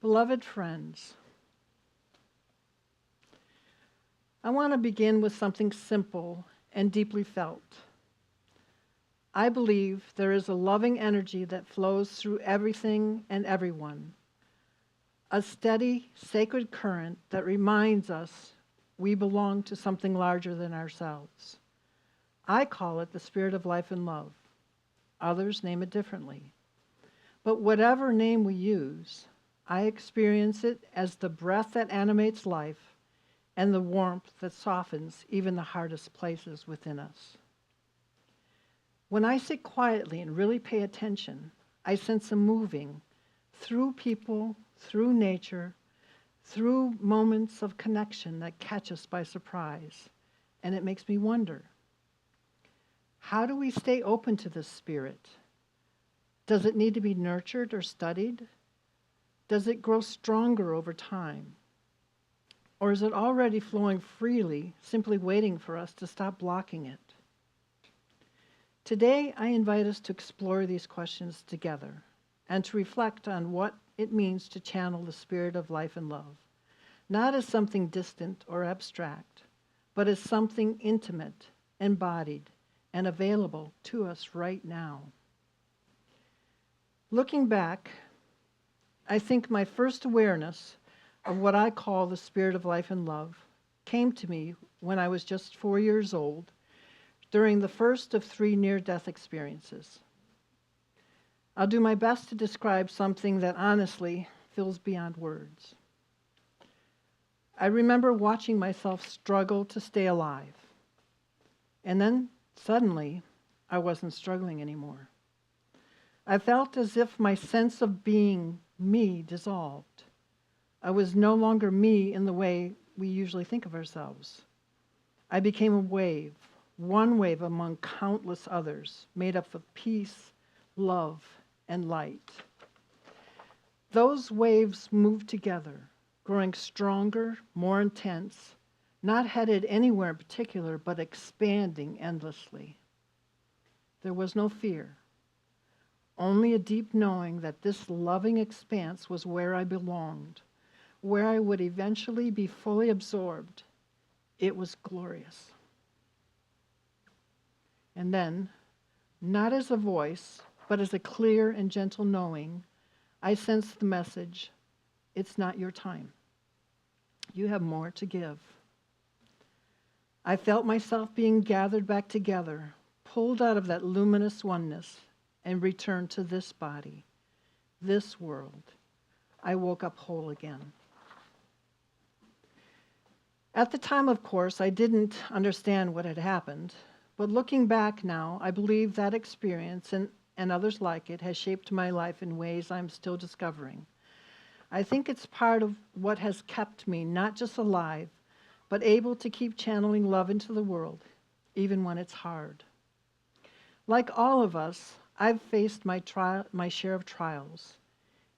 Beloved friends, I want to begin with something simple and deeply felt. I believe there is a loving energy that flows through everything and everyone, a steady, sacred current that reminds us we belong to something larger than ourselves. I call it the spirit of life and love. Others name it differently. But whatever name we use, I experience it as the breath that animates life and the warmth that softens even the hardest places within us. When I sit quietly and really pay attention, I sense a moving through people, through nature, through moments of connection that catch us by surprise. And it makes me wonder, how do we stay open to this spirit? Does it need to be nurtured or studied? Does it grow stronger over time? Or is it already flowing freely, simply waiting for us to stop blocking it? Today, I invite us to explore these questions together and to reflect on what it means to channel the spirit of life and love, not as something distant or abstract, but as something intimate, embodied, and available to us right now. Looking back, I think my first awareness of what I call the spirit of life and love came to me when I was just 4 years old, during the first of 3 near-death experiences. I'll do my best to describe something that honestly feels beyond words. I remember watching myself struggle to stay alive. And then, suddenly, I wasn't struggling anymore. I felt as if my sense of being me dissolved. I was no longer me in the way we usually think of ourselves. I became a wave, one wave among countless others, made up of peace, love, and light. Those waves moved together, growing stronger, more intense, not headed anywhere in particular, but expanding endlessly. There was no fear, only a deep knowing that this loving expanse was where I belonged, where I would eventually be fully absorbed. It was glorious. And then, not as a voice, but as a clear and gentle knowing, I sensed the message, it's not your time. You have more to give. I felt myself being gathered back together, pulled out of that luminous oneness, and returned to this body, this world. I woke up whole again. At the time, of course, I didn't understand what had happened, but looking back now, I believe that experience and others like it has shaped my life in ways I'm still discovering. I think it's part of what has kept me not just alive, but able to keep channeling love into the world, even when it's hard. Like all of us, I've faced my share of trials.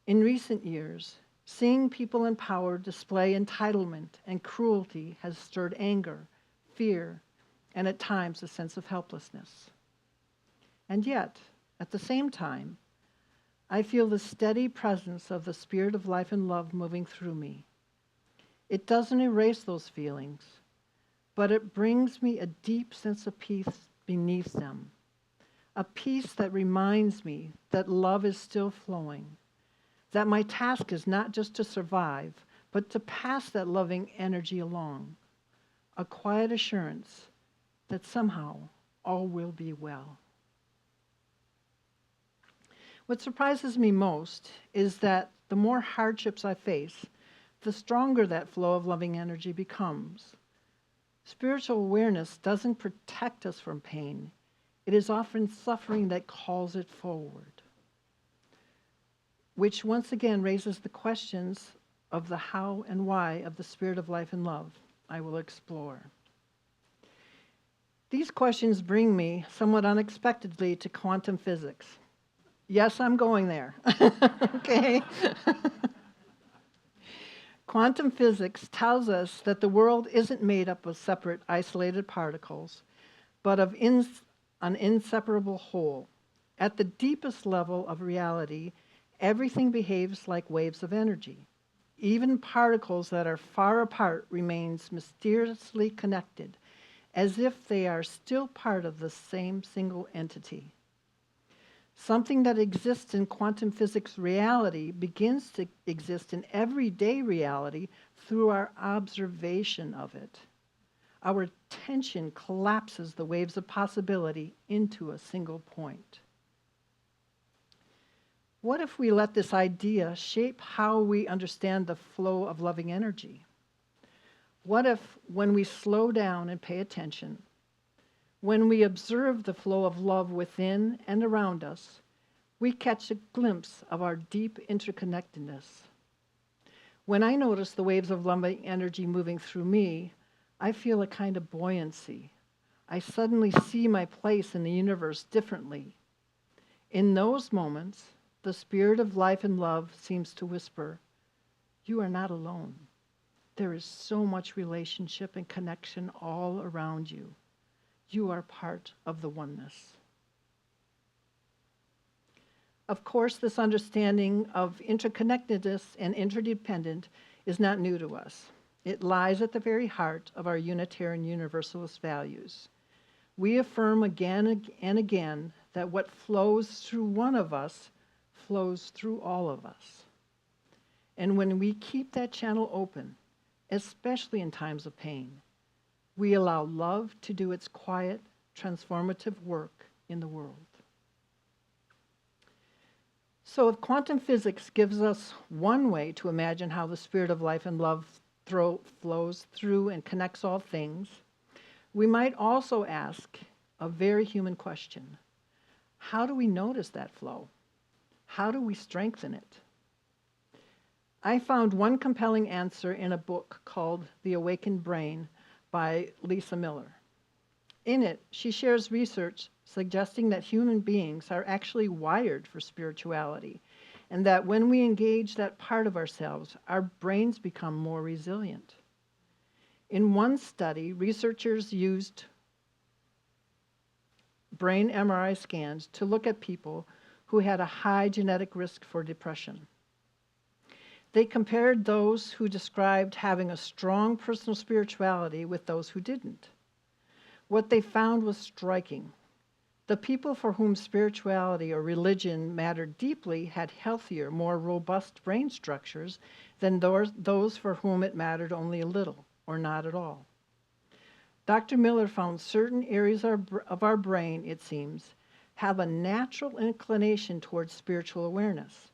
In recent years, seeing people in power display entitlement and cruelty has stirred anger, fear, and at times a sense of helplessness. And yet, at the same time, I feel the steady presence of the spirit of life and love moving through me. It doesn't erase those feelings, but it brings me a deep sense of peace beneath them, a peace that reminds me that love is still flowing, that my task is not just to survive, but to pass that loving energy along, a quiet assurance that somehow all will be well. What surprises me most is that the more hardships I face, the stronger that flow of loving energy becomes. Spiritual awareness doesn't protect us from pain. It is often suffering that calls it forward, which once again raises the questions of the how and why of the spirit of life and love I will explore. These questions bring me somewhat unexpectedly to quantum physics. Yes, I'm going there. Okay. Quantum physics tells us that the world isn't made up of separate, isolated particles, but of an inseparable whole. At the deepest level of reality, everything behaves like waves of energy. Even particles that are far apart remains mysteriously connected, as if they are still part of the same single entity. Something that exists in quantum physics reality begins to exist in everyday reality through our observation of it. Our attention collapses the waves of possibility into a single point. What if we let this idea shape how we understand the flow of loving energy? What if, when we slow down and pay attention, when we observe the flow of love within and around us, we catch a glimpse of our deep interconnectedness? When I notice the waves of loving energy moving through me, I feel a kind of buoyancy. I suddenly see my place in the universe differently. In those moments, the spirit of life and love seems to whisper, "You are not alone. There is so much relationship and connection all around you. You are part of the oneness." Of course, this understanding of interconnectedness and interdependent is not new to us. It lies at the very heart of our Unitarian Universalist values. We affirm again and again that what flows through one of us flows through all of us. And when we keep that channel open, especially in times of pain, we allow love to do its quiet, transformative work in the world. So if quantum physics gives us one way to imagine how the spirit of life and love flows through and connects all things, we might also ask a very human question. How do we notice that flow? How do we strengthen it? I found one compelling answer in a book called The Awakened Brain by Lisa Miller. In it, she shares research suggesting that human beings are actually wired for spirituality, and that when we engage that part of ourselves, our brains become more resilient. In one study, researchers used brain MRI scans to look at people who had a high genetic risk for depression. They compared those who described having a strong personal spirituality with those who didn't. What they found was striking. The people for whom spirituality or religion mattered deeply had healthier, more robust brain structures than those for whom it mattered only a little or not at all. Dr. Miller found certain areas of our brain, it seems, have a natural inclination towards spiritual awareness,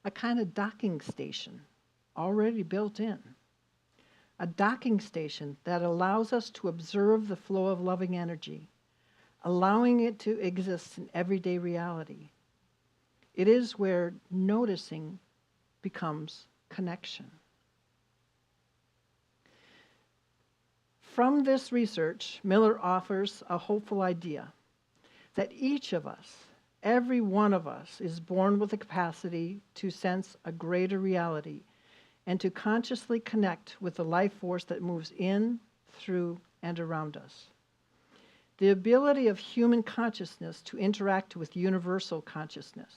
a kind of docking station already built in. A docking station that allows us to observe the flow of loving energy, allowing it to exist in everyday reality. It is where noticing becomes connection. From this research, Miller offers a hopeful idea that each of us, every one of us, is born with the capacity to sense a greater reality and to consciously connect with the life force that moves in, through, and around us. The ability of human consciousness to interact with universal consciousness.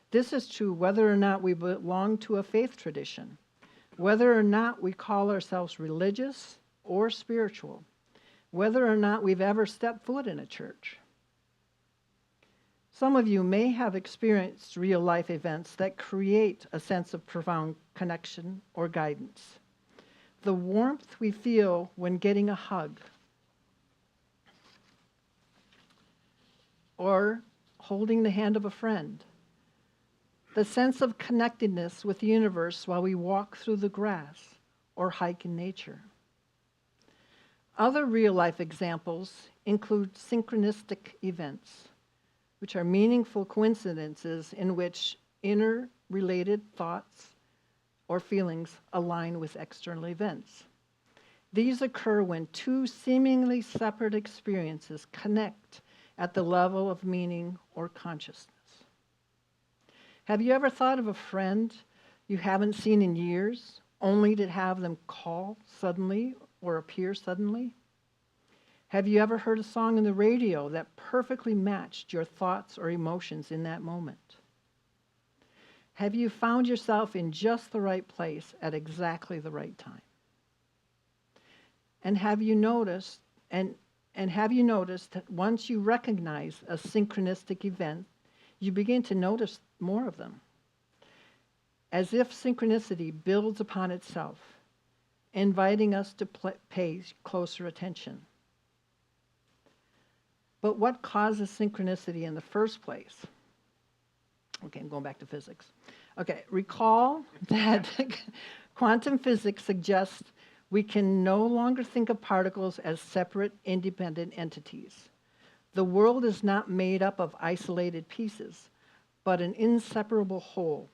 This is true whether or not we belong to a faith tradition, whether or not we call ourselves religious or spiritual, whether or not we've ever stepped foot in a church. Some of you may have experienced real-life events that create a sense of profound connection or guidance. The warmth we feel when getting a hug, or holding the hand of a friend, the sense of connectedness with the universe while we walk through the grass or hike in nature. Other real-life examples include synchronistic events, which are meaningful coincidences in which interrelated thoughts or feelings align with external events. These occur when two seemingly separate experiences connect at the level of meaning or consciousness. Have you ever thought of a friend you haven't seen in years, only to have them call suddenly or appear suddenly? Have you ever heard a song on the radio that perfectly matched your thoughts or emotions in that moment? Have you found yourself in just the right place at exactly the right time? And have you noticed that once you recognize a synchronistic event, you begin to notice more of them? As if synchronicity builds upon itself, inviting us to pay closer attention. But what causes synchronicity in the first place? Okay, I'm going back to physics. Okay, recall that quantum physics suggests we can no longer think of particles as separate, independent entities. The world is not made up of isolated pieces, but an inseparable whole.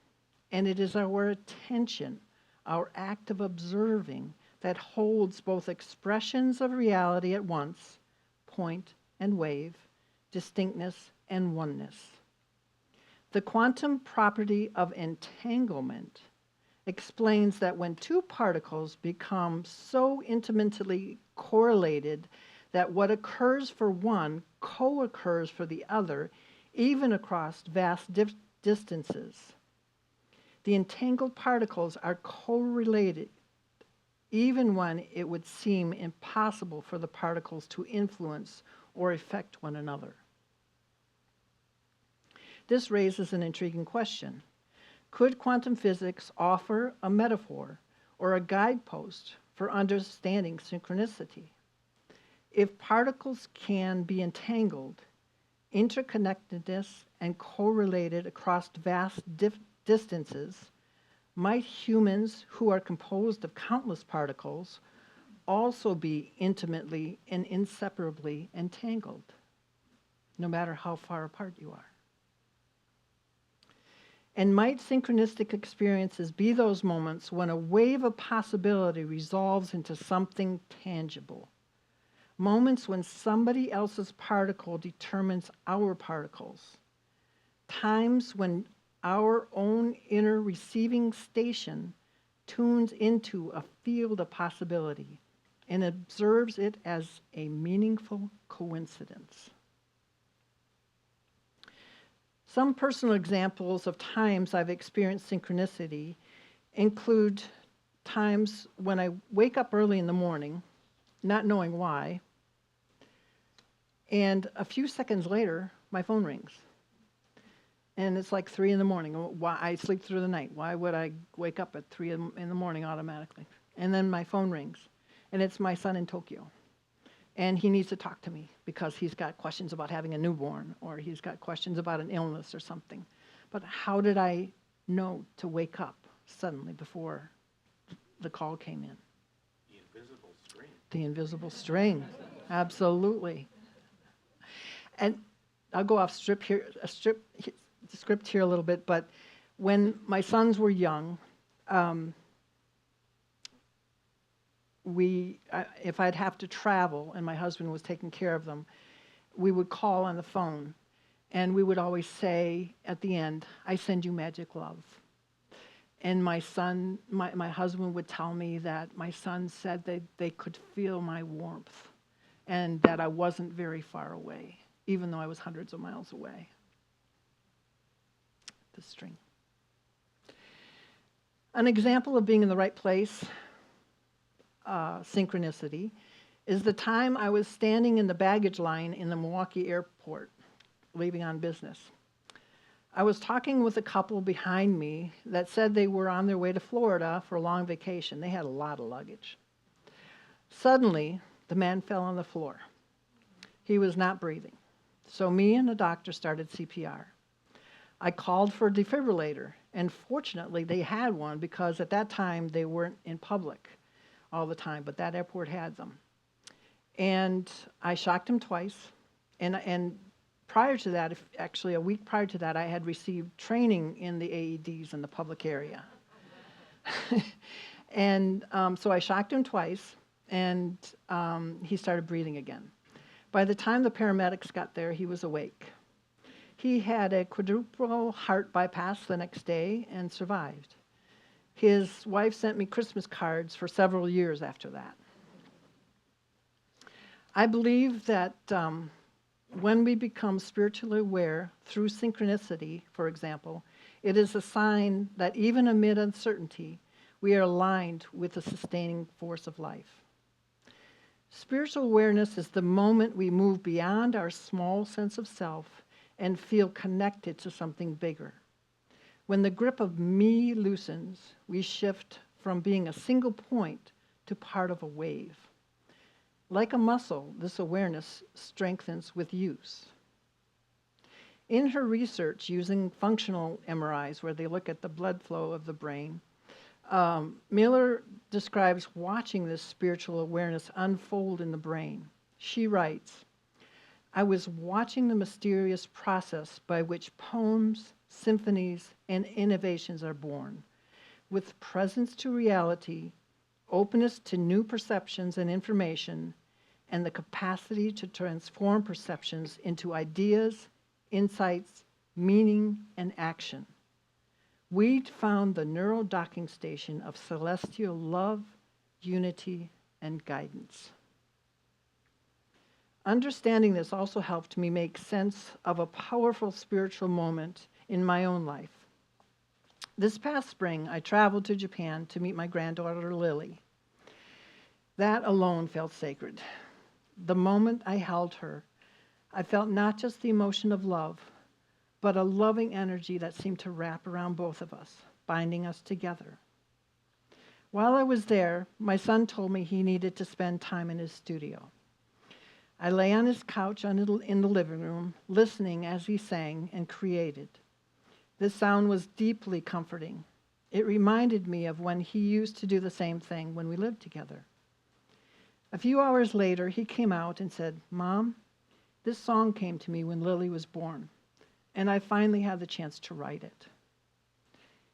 And it is our attention, our act of observing, that holds both expressions of reality at once, point and wave, distinctness and oneness. The quantum property of entanglement explains that when two particles become so intimately correlated that what occurs for one co-occurs for the other, even across vast distances. The entangled particles are correlated even when it would seem impossible for the particles to influence or affect one another. This raises an intriguing question. Could quantum physics offer a metaphor or a guidepost for understanding synchronicity? If particles can be entangled, interconnectedness, and correlated across vast distances, might humans who are composed of countless particles also be intimately and inseparably entangled, no matter how far apart you are? And might synchronistic experiences be those moments when a wave of possibility resolves into something tangible? Moments when somebody else's particle determines our particles. Times when our own inner receiving station tunes into a field of possibility and observes it as a meaningful coincidence. Some personal examples of times I've experienced synchronicity include times when I wake up early in the morning, not knowing why, and a few seconds later, my phone rings. And it's like 3 in the morning. Why? I sleep through the night. Why would I wake up at 3 in the morning automatically? And then my phone rings, and it's my son in Tokyo. And he needs to talk to me because he's got questions about having a newborn, or he's got questions about an illness or something. But how did I know to wake up suddenly before the call came in? The invisible string. The invisible string, absolutely. And I'll go off script here a little bit, but when my sons were young, if I'd have to travel and my husband was taking care of them, we would call on the phone, and we would always say at the end, "I send you magic love." And my husband would tell me that my son said they could feel my warmth and that I wasn't very far away, even though I was hundreds of miles away. The string. An example of being in the right place, synchronicity, is the time I was standing in the baggage line in the Milwaukee airport, leaving on business. I was talking with a couple behind me that said they were on their way to Florida for a long vacation. They had a lot of luggage. Suddenly, the man fell on the floor. He was not breathing. So me and the doctor started CPR. I called for a defibrillator, and fortunately they had one because at that time they weren't in public all the time, but that airport had them. And I shocked him twice, and prior to that, actually a week prior to that, I had received training in the AEDs in the public area. And so I shocked him twice, and he started breathing again. By the time the paramedics got there, he was awake. He had a quadruple heart bypass the next day and survived. His wife sent me Christmas cards for several years after that. I believe that When we become spiritually aware through synchronicity, for example, it is a sign that even amid uncertainty, we are aligned with the sustaining force of life. Spiritual awareness is the moment we move beyond our small sense of self and feel connected to something bigger. When the grip of me loosens, we shift from being a single point to part of a wave. Like a muscle, this awareness strengthens with use. In her research using functional MRIs, where they look at the blood flow of the brain, Miller describes watching this spiritual awareness unfold in the brain. She writes, "I was watching the mysterious process by which poems, symphonies, and innovations are born, with presence to reality, openness to new perceptions and information, and the capacity to transform perceptions into ideas, insights, meaning, and action. We'd found the neural docking station of celestial love, unity, and guidance." Understanding this also helped me make sense of a powerful spiritual moment in my own life. This past spring, I traveled to Japan to meet my granddaughter, Lily. That alone felt sacred. The moment I held her, I felt not just the emotion of love, but a loving energy that seemed to wrap around both of us, binding us together. While I was there, my son told me he needed to spend time in his studio. I lay on his couch in the living room, listening as he sang and created. This sound was deeply comforting. It reminded me of when he used to do the same thing when we lived together. A few hours later, he came out and said, "Mom, this song came to me when Lily was born, and I finally had the chance to write it."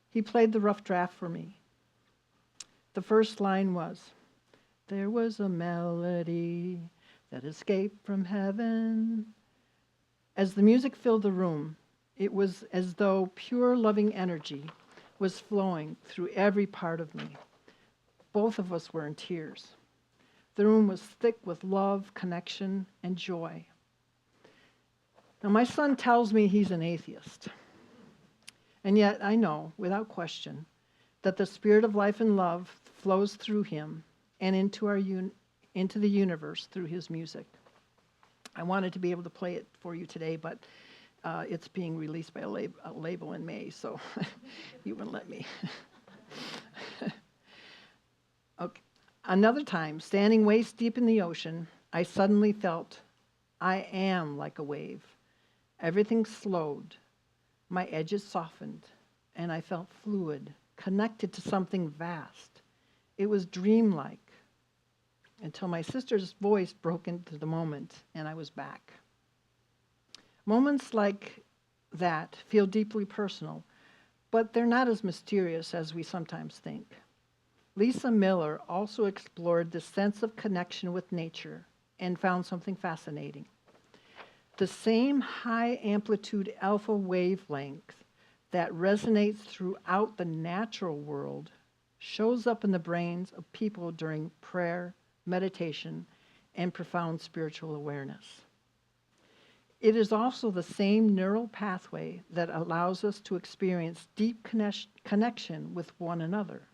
He played the rough draft for me. The first line was, "There was a melody that escaped from heaven." As the music filled the room, it was as though pure loving energy was flowing through every part of me. Both of us were in tears. The room was thick with love, connection, and joy. Now, my son tells me he's an atheist. And yet I know, without question, that the spirit of life and love flows through him and into the universe through his music. I wanted to be able to play it for you today, but it's being released by a label in May, so you wouldn't let me. Okay. Another time, standing waist deep in the ocean, I suddenly felt I am like a wave. Everything slowed. My edges softened, and I felt fluid, connected to something vast. It was dreamlike, until my sister's voice broke into the moment, and I was back. Moments like that feel deeply personal, but they're not as mysterious as we sometimes think. Lisa Miller also explored the sense of connection with nature and found something fascinating. The same high-amplitude alpha wavelength that resonates throughout the natural world shows up in the brains of people during prayer, meditation, and profound spiritual awareness. It is also the same neural pathway that allows us to experience deep connection with one another.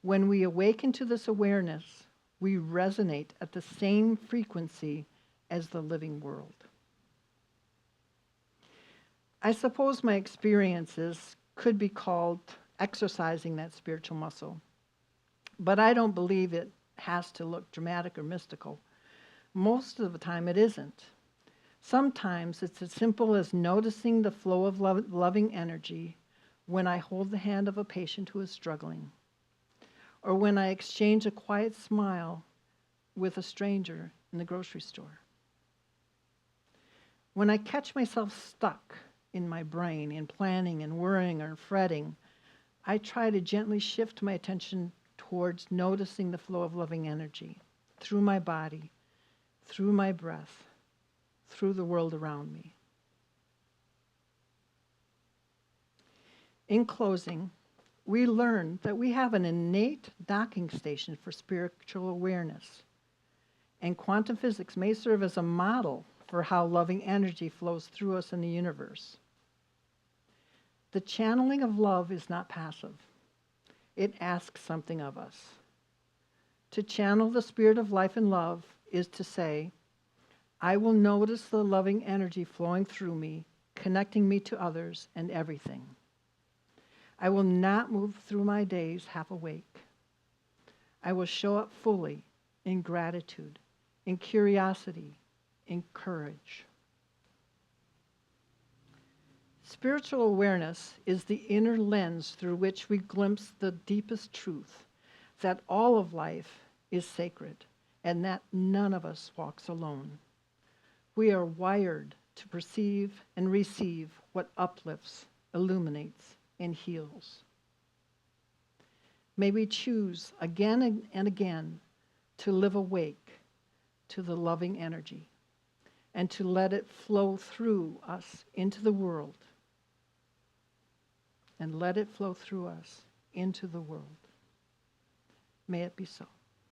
When we awaken to this awareness, we resonate at the same frequency as the living world. I suppose my experiences could be called exercising that spiritual muscle, but I don't believe it has to look dramatic or mystical. Most of the time it isn't. Sometimes it's as simple as noticing the flow of loving energy when I hold the hand of a patient who is struggling, or when I exchange a quiet smile with a stranger in the grocery store. When I catch myself stuck in my brain in planning and worrying or fretting, I try to gently shift my attention towards noticing the flow of loving energy through my body, through my breath, through the world around me. In closing, we learn that we have an innate docking station for spiritual awareness, and quantum physics may serve as a model for how loving energy flows through us in the universe. The channeling of love is not passive. It asks something of us. To channel the spirit of life and love is to say, I will notice the loving energy flowing through me, connecting me to others and everything. I will not move through my days half awake. I will show up fully in gratitude, in curiosity, in courage. Spiritual awareness is the inner lens through which we glimpse the deepest truth, that all of life is sacred and that none of us walks alone. We are wired to perceive and receive what uplifts, illuminates, and heals. May we choose again and again to live awake to the loving energy and to let it flow through us into the world. And let it flow through us into the world. May it be so.